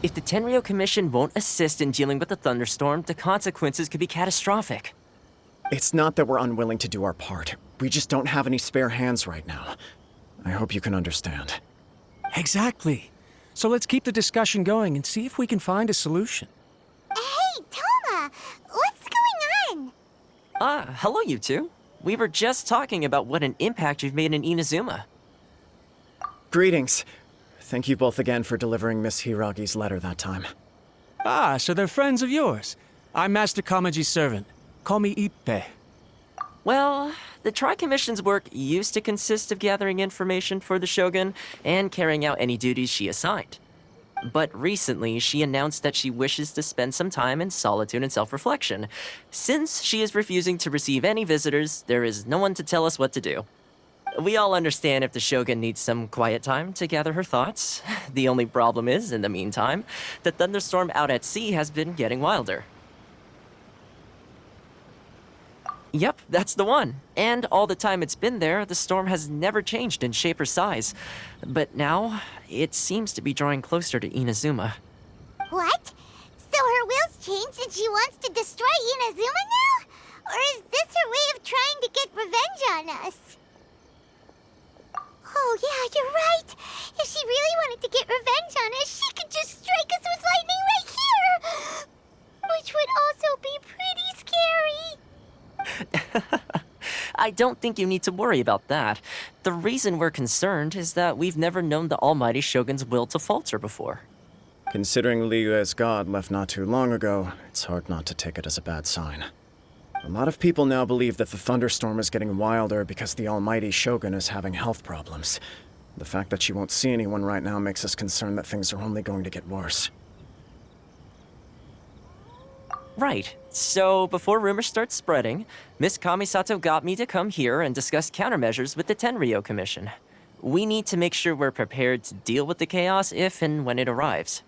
If the Tenryou Commission won't assist in dealing with the thunderstorm, the consequences could be catastrophic. It's not that we're unwilling to do our part. We just don't have any spare hands right now. I hope you can understand. Exactly. So let's keep the discussion going and see if we can find a solution. Hey, Toma! What's going on? Hello you two. We were just talking about what an impact you've made in Inazuma. Greetings. Thank you both again for delivering Miss Hiragi's letter that time. Ah, so they're friends of yours. I'm Master Kamaji's servant. Call me Ippe. Well, the Tri-Commission's work used to consist of gathering information for the Shogun and carrying out any duties she assigned. But recently, she announced that she wishes to spend some time in solitude and self-reflection. Since she is refusing to receive any visitors, there is no one to tell us what to do. We all understand if the Shogun needs some quiet time to gather her thoughts. The only problem is, in the meantime, the thunderstorm out at sea has been getting wilder. Yep, that's the one. And all the time it's been there, the storm has never changed in shape or size. But now, it seems to be drawing closer to Inazuma. What? So her will's changed and she wants to destroy Inazuma now? Or is this her way of trying to get revenge on us? Oh yeah, you're right. If she really wanted to get revenge on us, she could just strike us with lightning right here! Which would also be pretty scary. I don't think you need to worry about that. The reason we're concerned is that we've never known the Almighty Shogun's will to falter before. Considering Liyue's god left not too long ago, it's hard not to take it as a bad sign. A lot of people now believe that the thunderstorm is getting wilder because the Almighty Shogun is having health problems. The fact that she won't see anyone right now makes us concerned that things are only going to get worse. Right. So, before rumors start spreading, Miss Kamisato got me to come here and discuss countermeasures with the Tenryou Commission. We need to make sure we're prepared to deal with the chaos if and when it arrives.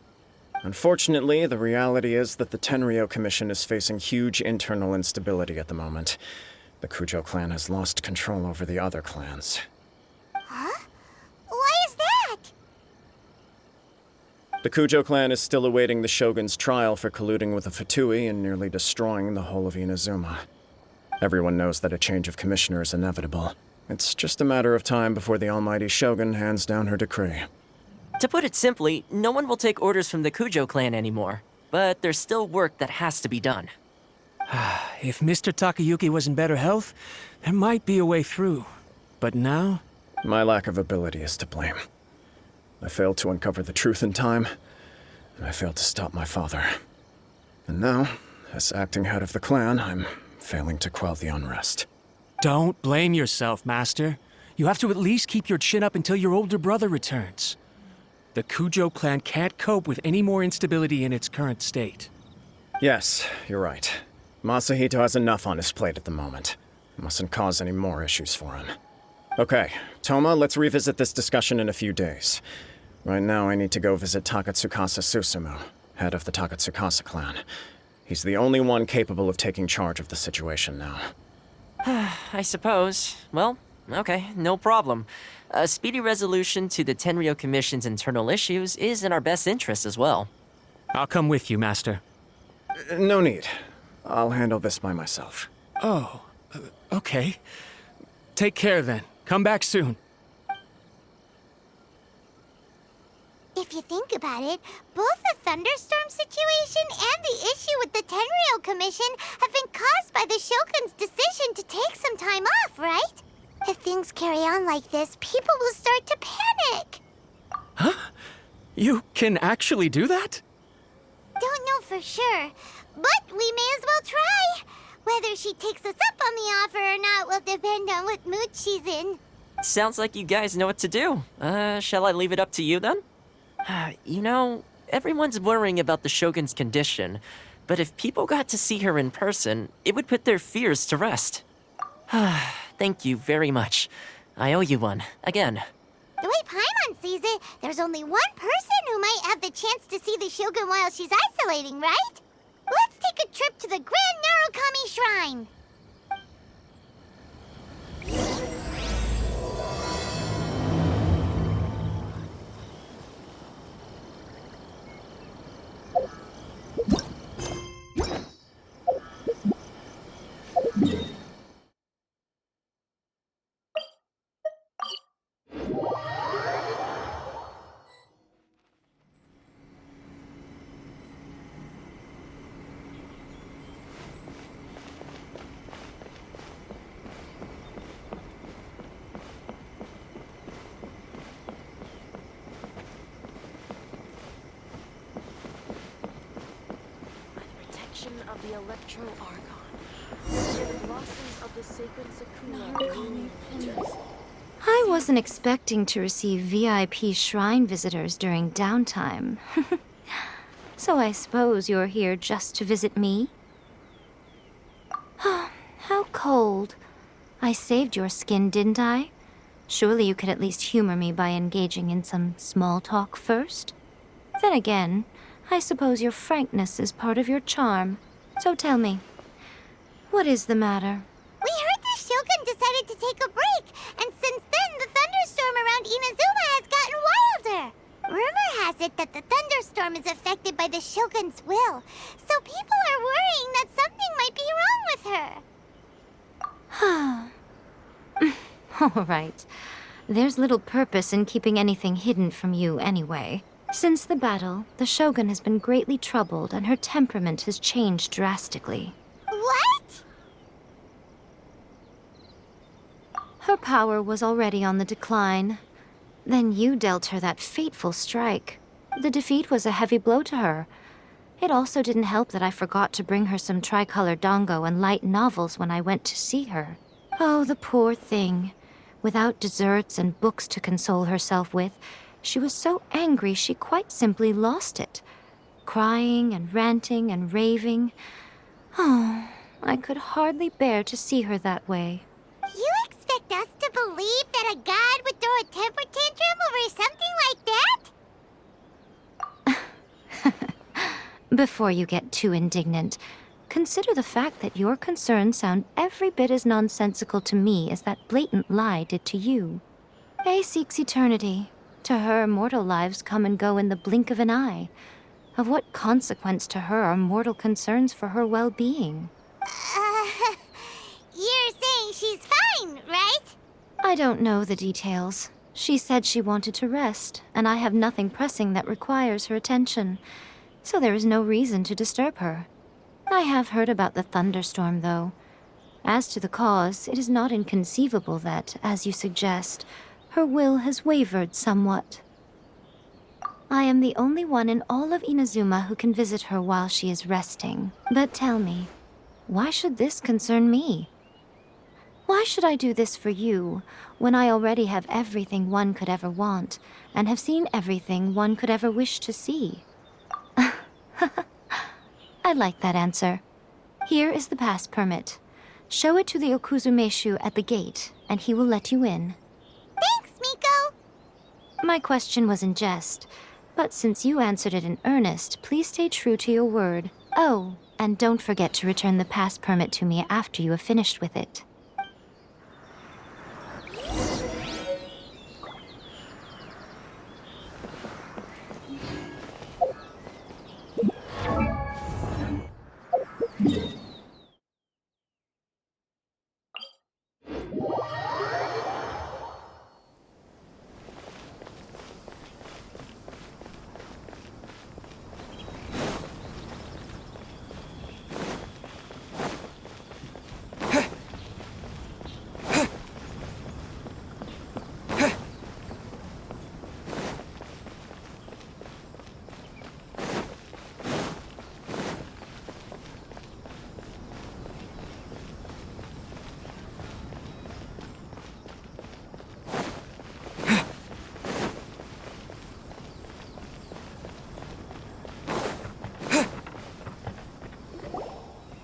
Unfortunately, the reality is that the Tenryou Commission is facing huge internal instability at the moment. The Kujo clan has lost control over the other clans. Huh? Why is that? The Kujo clan is still awaiting the Shogun's trial for colluding with the Fatui and nearly destroying the whole of Inazuma. Everyone knows that a change of commissioner is inevitable. It's just a matter of time before the Almighty Shogun hands down her decree. To put it simply, no one will take orders from the Kujo clan anymore. But there's still work that has to be done. If Mr. Takayuki was in better health, there might be a way through. But now? My lack of ability is to blame. I failed to uncover the truth in time, and I failed to stop my father. And now, as acting head of the clan, I'm failing to quell the unrest. Don't blame yourself, Master. You have to at least keep your chin up until your older brother returns. The Kujo clan can't cope with any more instability in its current state. Yes, you're right. Masahito has enough on his plate at the moment. Mustn't cause any more issues for him. Okay, Toma, let's revisit this discussion in a few days. Right now, I need to go visit Takatsukasa Susumu, head of the Takatsukasa clan. He's the only one capable of taking charge of the situation now. I suppose. Well, okay, no problem. A speedy resolution to the Tenryou Commission's internal issues is in our best interest as well. I'll come with you, Master. No need. I'll handle this by myself. Oh, okay. Take care then. Come back soon. If you think about it, both the thunderstorm situation and the issue with the Tenryou Commission have been caused by the Shogun's decision to take some time off, right? If things carry on like this, people will start to panic. Huh? You can actually do that? Don't know for sure, but we may as well try. Whether she takes us up on the offer or not will depend on what mood she's in. Sounds like you guys know what to do. Shall I leave it up to you then? You know, everyone's worrying about the Shogun's condition, but if people got to see her in person, it would put their fears to rest. Thank you very much. I owe you one, again. The way Paimon sees it, there's only one person who might have the chance to see the Shogun while she's isolating, right? Let's take a trip to the Grand Narukami Shrine! of the Electro-Archon, where the blossoms of the sacred Sakura bloom into. I wasn't expecting to receive VIP shrine visitors during downtime. So I suppose you're here just to visit me? How cold. I saved your skin, didn't I? Surely you could at least humor me by engaging in some small talk first? Then again, I suppose your frankness is part of your charm. So tell me, what is the matter? We heard the Shogun decided to take a break, and since then the thunderstorm around Inazuma has gotten wilder. Rumor has it that the thunderstorm is affected by the Shogun's will, so people are worrying that something might be wrong with her. All right. There's little purpose in keeping anything hidden from you anyway. Since the battle, the Shogun has been greatly troubled and her temperament has changed drastically. What? Her power was already on the decline. Then you dealt her that fateful strike. The defeat was a heavy blow to her. It also didn't help that I forgot to bring her some tricolor dango and light novels when I went to see her. Oh, the poor thing. Without desserts and books to console herself with, she was so angry she quite simply lost it. Crying and ranting and raving. Oh, I could hardly bear to see her that way. You expect us to believe that a god would throw a temper tantrum over something like that? Before you get too indignant, consider the fact that your concerns sound every bit as nonsensical to me as that blatant lie did to you. A seeks eternity. To her, mortal lives come and go in the blink of an eye. Of what consequence to her are mortal concerns for her well-being? You're saying she's fine, right? I don't know the details. She said she wanted to rest, and I have nothing pressing that requires her attention, so there is no reason to disturb her. I have heard about the thunderstorm, though. As to the cause, it is not inconceivable that, as you suggest, her will has wavered somewhat. I am the only one in all of Inazuma who can visit her while she is resting. But tell me, why should this concern me? Why should I do this for you, when I already have everything one could ever want, and have seen everything one could ever wish to see? I like that answer. Here is the pass permit. Show it to the Okuzumeshu at the gate, and he will let you in. Thanks, Miko! My question was in jest, but since you answered it in earnest, please stay true to your word. Oh, and don't forget to return the pass permit to me after you have finished with it.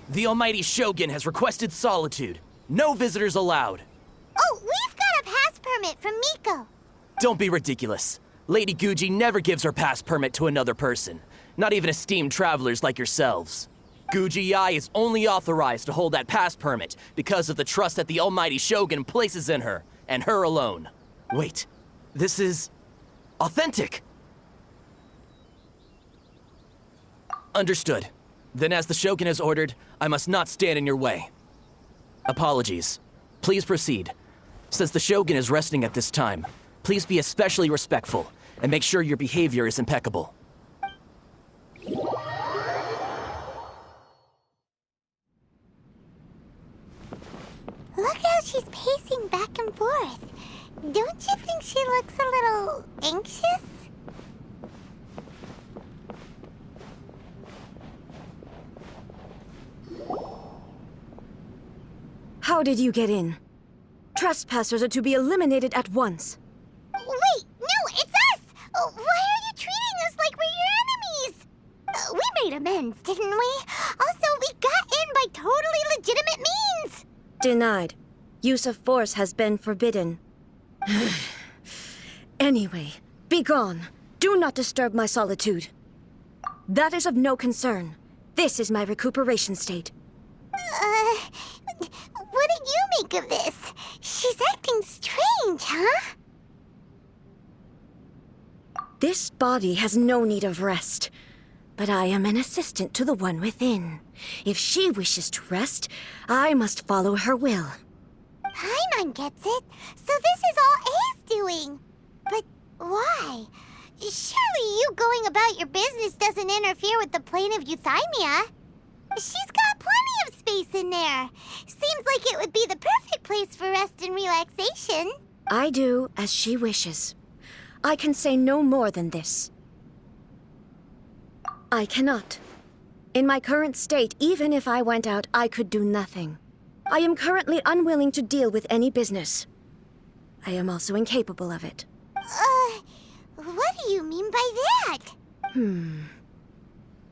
The almighty Shogun has requested solitude. No visitors allowed. Oh, we've got a pass permit from Miko. Don't be ridiculous. Lady Guji never gives her pass permit to another person, not even esteemed travelers like yourselves. Guji-ai is only authorized to hold that pass permit because of the trust that the almighty Shogun places in her, and her alone. Wait, this is authentic. Understood. Then as the Shogun has ordered, I must not stand in your way. Apologies. Please proceed. Since the Shogun is resting at this time, please be especially respectful and make sure your behavior is impeccable. Look how she's pacing back and forth. Don't you think she looks a little anxious? did you get in? Trespassers are to be eliminated at once. Wait, no, it's us! Why are you treating us like we're your enemies? We made amends, didn't we? Also, we got in by totally legitimate means! Denied. Use of force has been forbidden. Anyway, be gone. Do not disturb my solitude. That is of no concern. This is my recuperation state. What do you make of this? She's acting strange, huh? This body has no need of rest. But I am an assistant to the one within. If she wishes to rest, I must follow her will. Paimon gets it. So this is all A's doing. But why? Surely you going about your business doesn't interfere with the plane of euthymia. She's got plenty of space in there. Seems like it would be the perfect place for rest and relaxation. I do as she wishes. I can say no more than this. I cannot. In my current state, even if I went out, I could do nothing. I am currently unwilling to deal with any business. I am also incapable of it. What do you mean by that?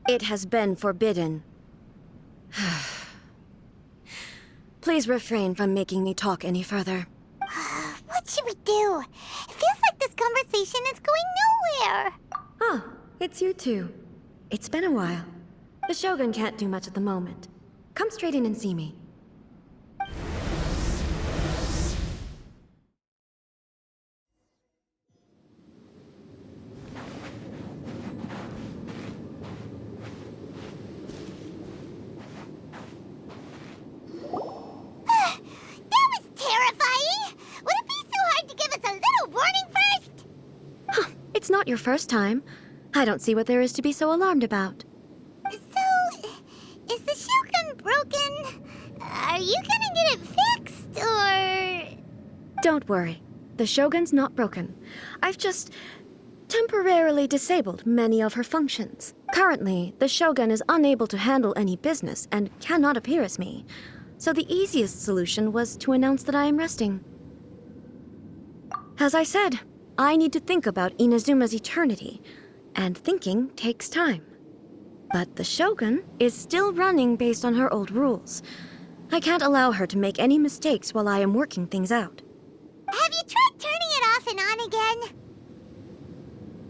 It has been forbidden. Please refrain from making me talk any further. What should we do? It feels like this conversation is going nowhere. Oh, it's you two. It's been a while. The Shogun can't do much at the moment. Come straight in and see me. That was terrifying! Would it be so hard to give us a little warning first? It's not your first time. I don't see what there is to be so alarmed about. So, is the Shogun broken? Are you gonna get it fixed, or...? Don't worry. The Shogun's not broken. I've just temporarily disabled many of her functions. Currently, the Shogun is unable to handle any business and cannot appear as me. So the easiest solution was to announce that I am resting. As I said, I need to think about Inazuma's eternity, and thinking takes time. But the Shogun is still running based on her old rules. I can't allow her to make any mistakes while I am working things out. Have you tried turning it off and on again?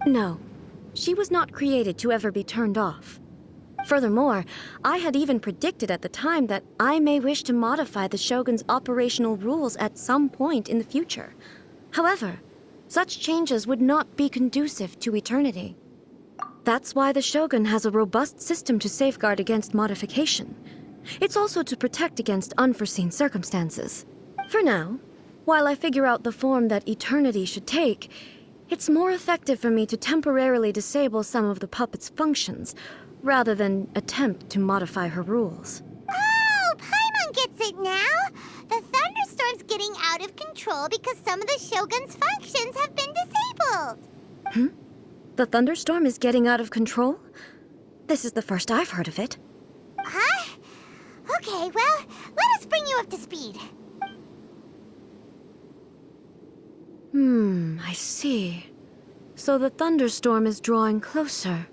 No, she was not created to ever be turned off. Furthermore, I had even predicted at the time that I may wish to modify the Shogun's operational rules at some point in the future. However, such changes would not be conducive to eternity. That's why the Shogun has a robust system to safeguard against modification. It's also to protect against unforeseen circumstances. For now, while I figure out the form that eternity should take, it's more effective for me to temporarily disable some of the puppet's functions, rather than attempt to modify her rules. Oh, Paimon gets it now! The thunderstorm's getting out of control because some of the Shogun's functions have been disabled. The thunderstorm is getting out of control? This is the first I've heard of it. Huh? Okay, well, let us bring you up to speed. I see. So the thunderstorm is drawing closer.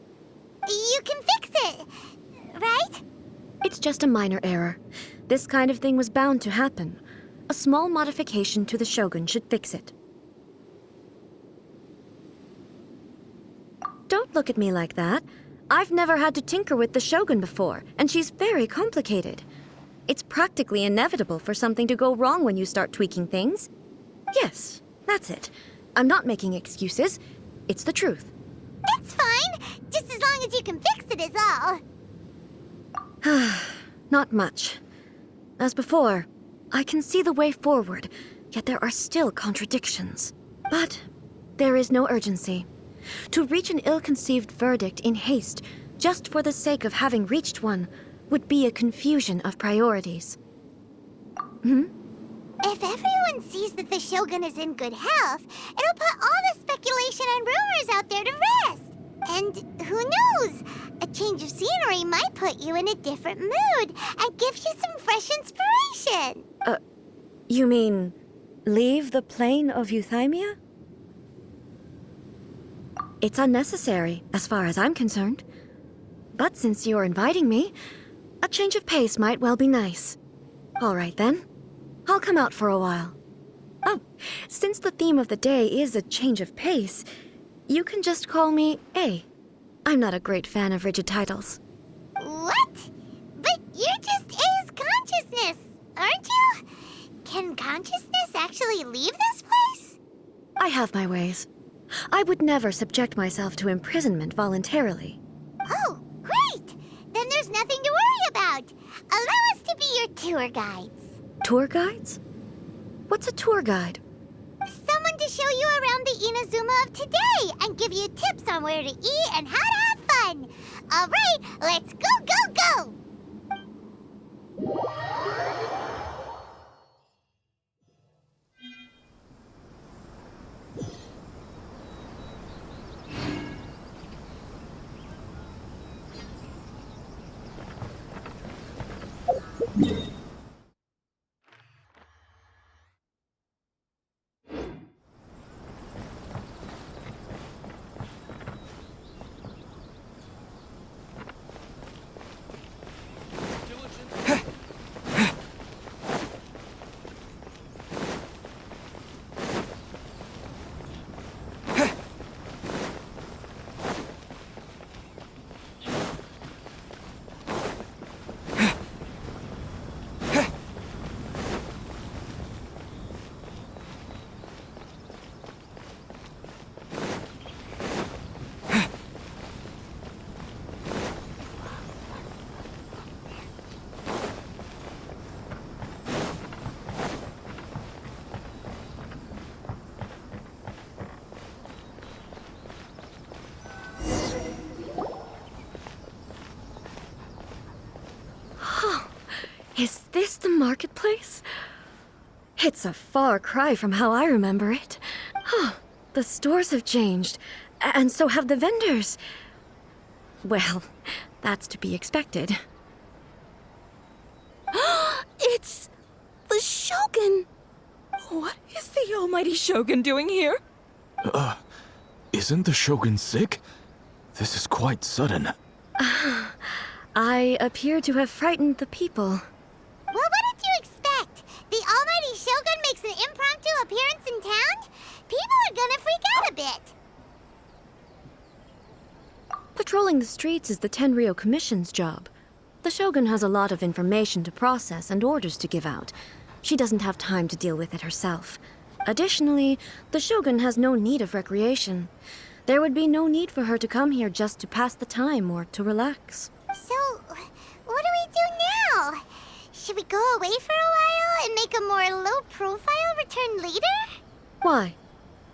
You can fix it, right? It's just a minor error. This kind of thing was bound to happen. A small modification to the Shogun should fix it. Don't look at me like that. I've never had to tinker with the Shogun before, and she's very complicated. It's practically inevitable for something to go wrong when you start tweaking things. Yes, that's it. I'm not making excuses. It's the truth. It's fine, just as long as you can fix it is all. Not much. As before, I can see the way forward, yet there are still contradictions. But there is no urgency. To reach an ill-conceived verdict in haste, just for the sake of having reached one, would be a confusion of priorities. If everyone sees that the Shogun is in good health, it'll put all the speculation and rumors out there to rest. And who knows? A change of scenery might put you in a different mood and give you some fresh inspiration. You mean, leave the plane of euthymia? It's unnecessary, as far as I'm concerned. But since you're inviting me, a change of pace might well be nice. All right then. I'll come out for a while. Oh, since the theme of the day is a change of pace, you can just call me A. I'm not a great fan of rigid titles. What? But you're just A's consciousness, aren't you? Can consciousness actually leave this place? I have my ways. I would never subject myself to imprisonment voluntarily. Oh, great! Then there's nothing to worry about. Allow us to be your tour guides. Tour guides? What's a tour guide? Someone to show you around the Inazuma of today and give you tips on where to eat and how to have fun. All right, let's go, go, go! Is this the marketplace? It's a far cry from how I remember it. The stores have changed, and so have the vendors. Well, that's to be expected. It's the Shogun! What is the almighty Shogun doing here? Isn't the Shogun sick? This is quite sudden. I appear to have frightened the people. Well, what did you expect? The almighty Shogun makes an impromptu appearance in town? People are gonna freak out a bit. Patrolling the streets is the Tenryou Commission's job. The Shogun has a lot of information to process and orders to give out. She doesn't have time to deal with it herself. Additionally, the Shogun has no need of recreation. There would be no need for her to come here just to pass the time or to relax. So, what do we do now? Should we go away for a while and make a more low-profile return later? Why?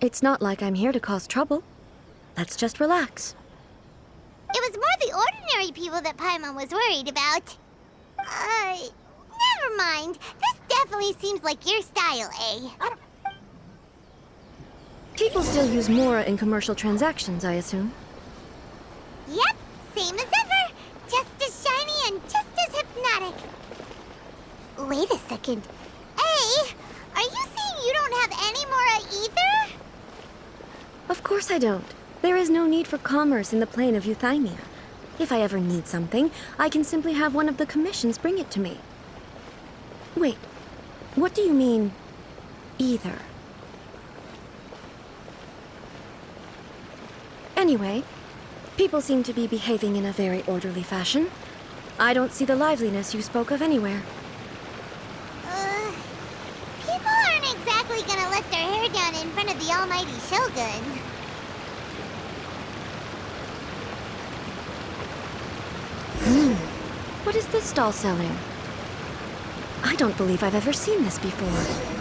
It's not like I'm here to cause trouble. Let's just relax. It was more the ordinary people that Paimon was worried about. Never mind. This definitely seems like your style, eh? People still use Mora in commercial transactions, I assume. Yep, same as ever. Just as shiny and just as hypnotic. Wait a second. Hey, are you saying you don't have any Mora either? Of course I don't. There is no need for commerce in the plane of euthymia. If I ever need something, I can simply have one of the commissions bring it to me. Wait, what do you mean, either? Anyway, people seem to be behaving in a very orderly fashion. I don't see the liveliness you spoke of anywhere. People aren't exactly gonna let their hair down in front of the almighty Shogun. What is this stall selling? I don't believe I've ever seen this before.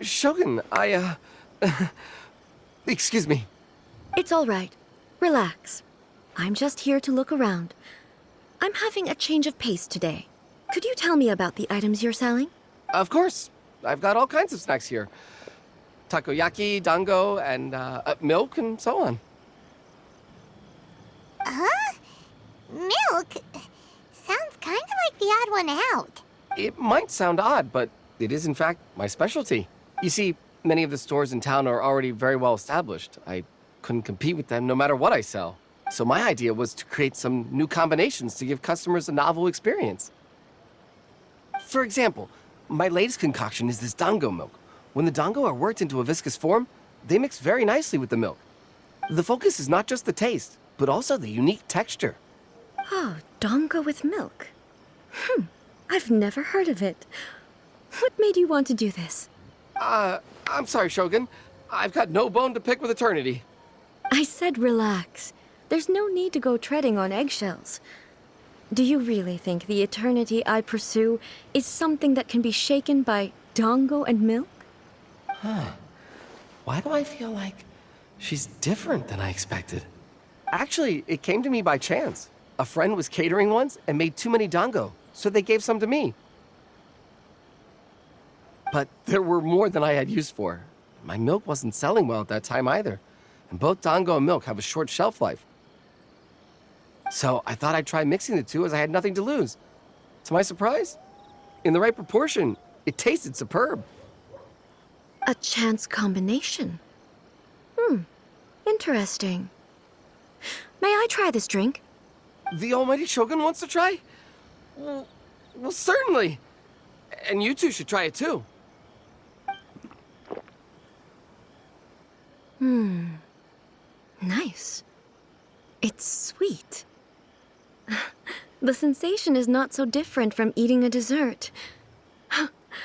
Shogun, excuse me. It's all right. Relax. I'm just here to look around. I'm having a change of pace today. Could you tell me about the items you're selling? Of course. I've got all kinds of snacks here. Takoyaki, dango, and milk, and so on. Huh? Milk? Sounds kind of like the odd one out. It might sound odd, but it is in fact my specialty. You see, many of the stores in town are already very well established. I couldn't compete with them no matter what I sell. So my idea was to create some new combinations to give customers a novel experience. For example, my latest concoction is this dango milk. When the dango are worked into a viscous form, they mix very nicely with the milk. The focus is not just the taste, but also the unique texture. Oh, dango with milk. I've never heard of it. What made you want to do this? I'm sorry, Shogun. I've got no bone to pick with eternity. I said relax. There's no need to go treading on eggshells. Do you really think the eternity I pursue is something that can be shaken by dango and milk? Why do I feel like she's different than I expected? Actually, it came to me by chance. A friend was catering once and made too many dango, so they gave some to me. But there were more than I had use for. My milk wasn't selling well at that time either, and both dango and milk have a short shelf life. So I thought I'd try mixing the two as I had nothing to lose. To my surprise, in the right proportion, it tasted superb. A chance combination. Interesting. May I try this drink? The almighty Shogun wants to try? Well, certainly. And you two should try it too. Nice. It's sweet. The sensation is not so different from eating a dessert.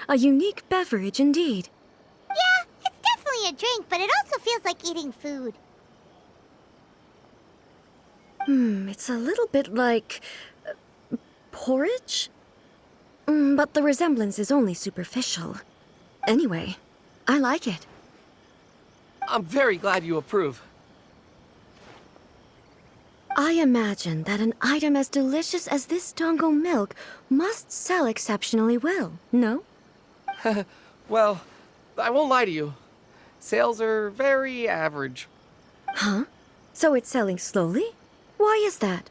A unique beverage indeed. Yeah, it's definitely a drink, but it also feels like eating food. It's a little bit like porridge? But the resemblance is only superficial. Anyway, I like it. I'm very glad you approve. I imagine that an item as delicious as this dango milk must sell exceptionally well, no? Well, I won't lie to you. Sales are very average. Huh? So it's selling slowly? Why is that?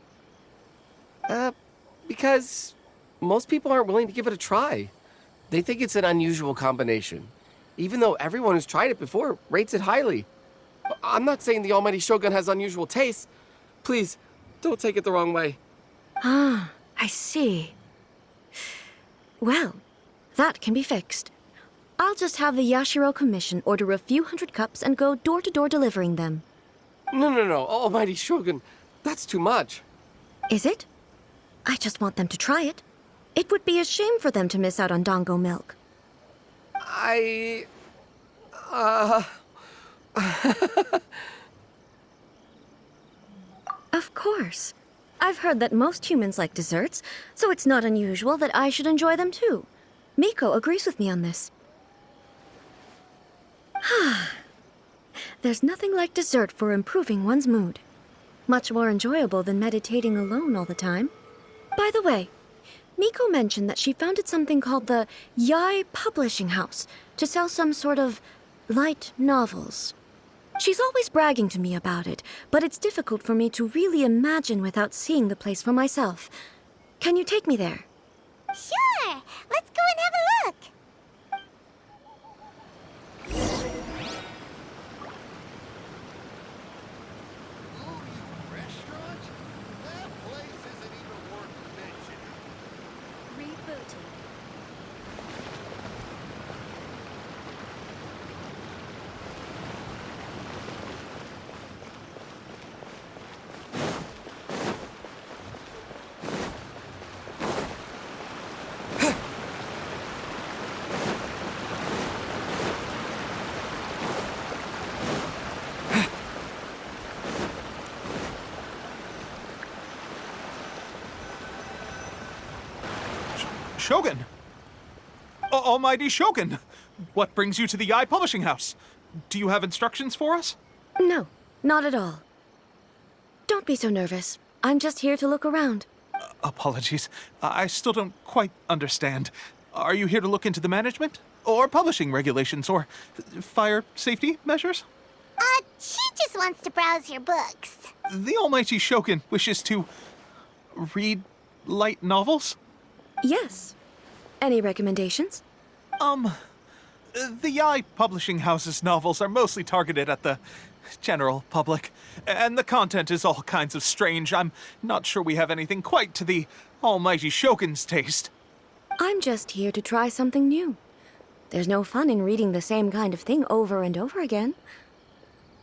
Because most people aren't willing to give it a try. They think it's an unusual combination, even though everyone who's tried it before rates it highly. I'm not saying the almighty Shogun has unusual tastes. Please, don't take it the wrong way. Ah, I see. Well, that can be fixed. I'll just have the Yashiro Commission order a few hundred cups and go door-to-door delivering them. No, almighty Shogun. That's too much. Is it? I just want them to try it. It would be a shame for them to miss out on dango milk. Of course. I've heard that most humans like desserts, so it's not unusual that I should enjoy them too. Miko agrees with me on this. There's nothing like dessert for improving one's mood. Much more enjoyable than meditating alone all the time. By the way, Miko mentioned that she founded something called the Yai Publishing House to sell some sort of light novels. She's always bragging to me about it, but it's difficult for me to really imagine without seeing the place for myself. Can you take me there? Sure! Let's go and have a look! Restaurant? That place isn't even worth mentioning. Rebooting. Shogun! Almighty Shogun! What brings you to the Yai Publishing House? Do you have instructions for us? No, not at all. Don't be so nervous. I'm just here to look around. Apologies. I still don't quite understand. Are you here to look into the management? Or publishing regulations? Or fire safety measures? She just wants to browse your books. The almighty Shogun wishes to read light novels? Yes. Any recommendations? The Yae publishing house's novels are mostly targeted at the general public, and the content is all kinds of strange. I'm not sure we have anything quite to the almighty Shogun's taste. I'm just here to try something new. There's no fun in reading the same kind of thing over and over again.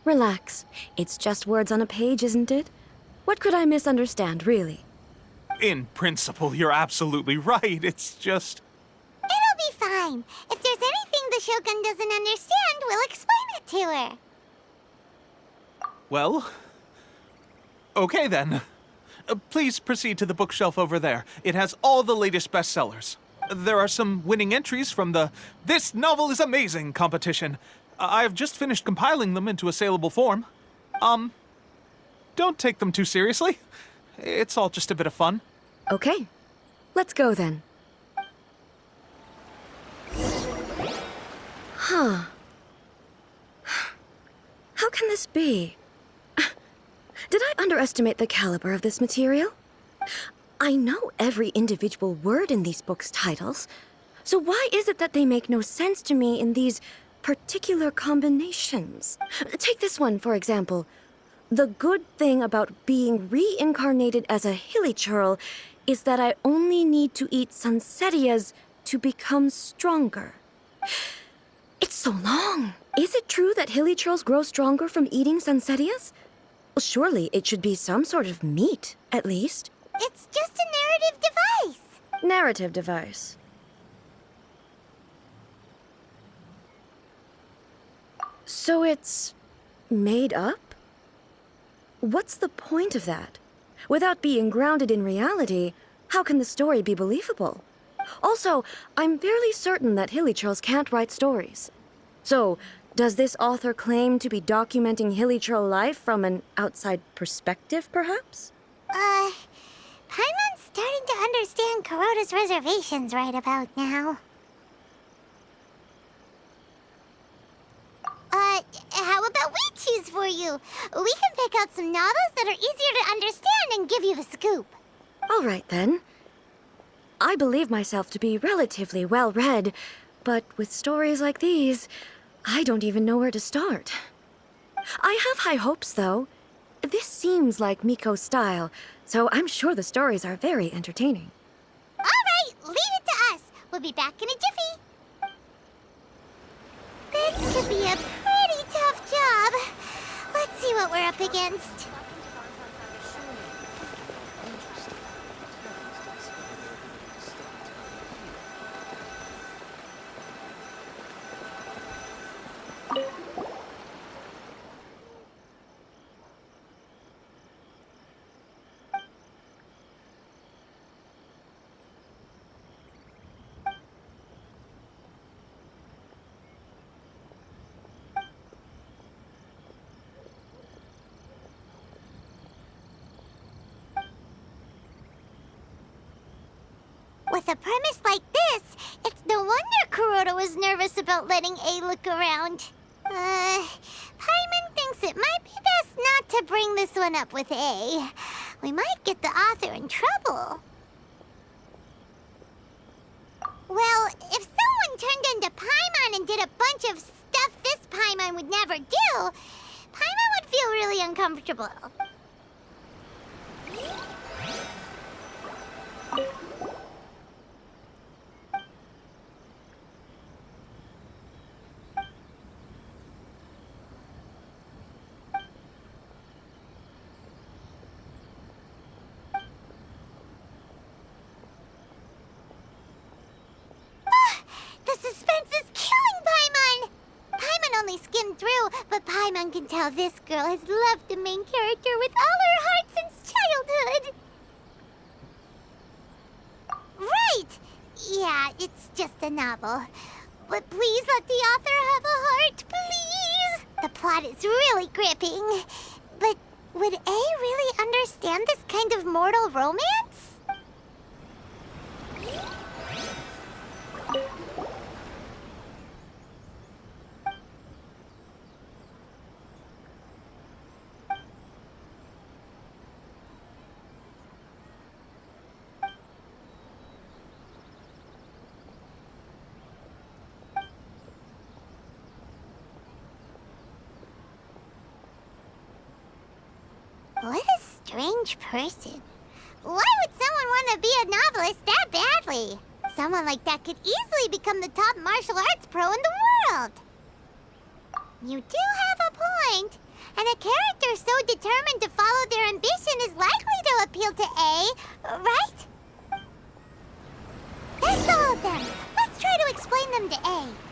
Relax. It's just words on a page, isn't it? What could I misunderstand, really? In principle, you're absolutely right. It's just... It'll be fine. If there's anything the Shogun doesn't understand, we'll explain it to her. Well... Okay, then. Please proceed to the bookshelf over there. It has all the latest bestsellers. There are some winning entries from the This Novel is Amazing competition. I've just finished compiling them into a saleable form. Don't take them too seriously. It's all just a bit of fun. Okay. Let's go then. Huh. How can this be? Did I underestimate the caliber of this material? I know every individual word in these books' titles, so why is it that they make no sense to me in these particular combinations? Take this one, for example. The good thing about being reincarnated as a hilly churl is that I only need to eat sunsettias to become stronger. It's so long. Is it true that hilly churls grow stronger from eating sunsettias? Well, surely it should be some sort of meat, at least. It's just a narrative device. Narrative device. So it's made up? What's the point of that? Without being grounded in reality, how can the story be believable? Also, I'm fairly certain that hilly churls can't write stories. So, does this author claim to be documenting hilly churl life from an outside perspective, perhaps? Paimon's starting to understand Kuroda's reservations right about now. How about we choose for you? We can pick out some novels that are easier to understand and give you the scoop. All right, then. I believe myself to be relatively well-read, but with stories like these, I don't even know where to start. I have high hopes, though. This seems like Miko's style, so I'm sure the stories are very entertaining. All right, leave it to us. We'll be back in a jiffy. This could be a pretty tough job. Let's see what we're up against. With a premise like this, it's no wonder Kuroda was nervous about letting A look around. Paimon thinks it might be best not to bring this one up with A. We might get the author in trouble. Well, if someone turned into Paimon and did a bunch of stuff this Paimon would never do, Paimon would feel really uncomfortable. But Paimon can tell this girl has loved the main character with all her heart since childhood. Right! Yeah, it's just a novel. But please let the author have a heart, please! The plot is really gripping. But would A really understand this kind of mortal romance? What a strange person. Why would someone want to be a novelist that badly? Someone like that could easily become the top martial arts pro in the world. You do have a point. And a character so determined to follow their ambition is likely to appeal to A, right? That's all of them. Let's try to explain them to A.